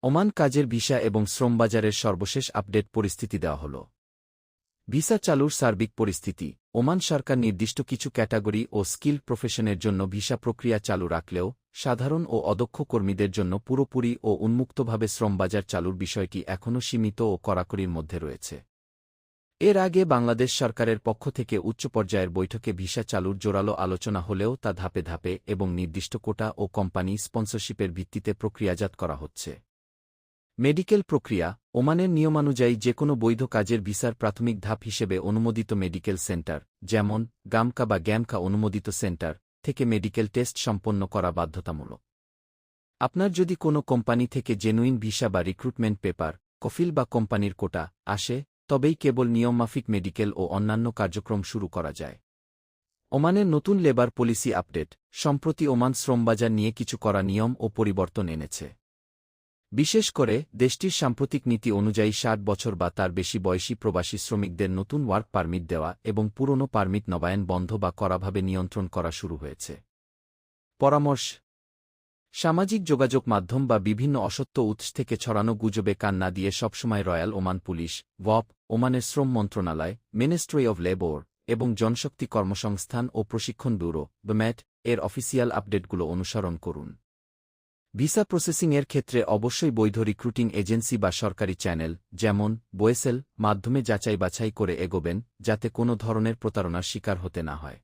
Oman কাজের visa এবং শ্রমবাজারের সর্বশেষ আপডেট পরিস্থিতি দেওয়া হল। ভিসা চালুর সার্বিক পরিস্থিতি। ওমান সরকার নির্দিষ্ট কিছু ক্যাটাগরি ও স্কিল প্রফেশনের জন্য ভিসা প্রক্রিয়া চালু রাখলেও সাধারণ ও অদক্ষ কর্মীদের জন্য পুরোপুরি ও উন্মুক্তভাবে শ্রমবাজার চালুর বিষয়টি এখনও সীমিত ও কড়াকড়ির মধ্যে রয়েছে। এর আগে বাংলাদেশ সরকারের পক্ষ থেকে উচ্চ পর্যায়ের বৈঠকে ভিসা চালুর জোরালো আলোচনা হলেও তা ধাপে ধাপে এবং নির্দিষ্ট কোটা ও কোম্পানি স্পন্সরশিপের ভিত্তিতে প্রক্রিয়াজাত করা হচ্ছে। মেডিকেল প্রক্রিয়া। ওমানের নিয়মানুযায়ী যেকোনো বৈধ কাজের ভিসার প্রাথমিক ধাপ হিসেবে অনুমোদিত মেডিকেল সেন্টার, যেমন গামকা বা গ্যামকা অনুমোদিত সেন্টার, থেকে মেডিকেল টেস্ট সম্পন্ন করা বাধ্যতামূলক। আপনার যদি কোনো কোম্পানি থেকে জেনুইন ভিসা বা রিক্রুটমেন্ট পেপার, কফিল বা কোম্পানির কোটা আসে, তবেই কেবল নিয়মমাফিক মেডিকেল ও অন্যান্য কার্যক্রম শুরু করা যায়। ওমানের নতুন লেবার পলিসি আপডেট। সম্প্রতি ওমান শ্রমবাজার নিয়ে কিছু করা নিয়ম ও পরিবর্তন এনেছে। বিশেষ করে দেশটির সাম্প্রতিক নীতি অনুযায়ী ৬০ বছর বা তার বেশি বয়সী প্রবাসী শ্রমিকদের নতুন ওয়ার্ক পারমিট দেওয়া এবং পুরনো পারমিট নবায়ন বন্ধ বা কড়াভাবে নিয়ন্ত্রণ করা শুরু হয়েছে। পরামর্শ। সামাজিক যোগাযোগ মাধ্যম বা বিভিন্ন অসত্য উৎস থেকে ছড়ানো গুজবে কান না দিয়ে সবসময় রয়্যাল ওমান পুলিশ, ওয়াপ, ওমানের শ্রম মন্ত্রণালয়, মিনিস্ট্রি অব লেবর এবং জনশক্তি কর্মসংস্থান ও প্রশিক্ষণ ব্যুরো BMET এর অফিসিয়াল আপডেটগুলো অনুসরণ করুন। ভিসা প্রসেসিংয়ের ক্ষেত্রে অবশ্যই বৈধ রিক্রুটিং এজেন্সি বা সরকারি চ্যানেল, যেমন বোয়েসেল, মাধ্যমে যাচাই বাছাই করে এগোবেন, যাতে কোনো ধরনের প্রতারণার শিকার হতে না হয়।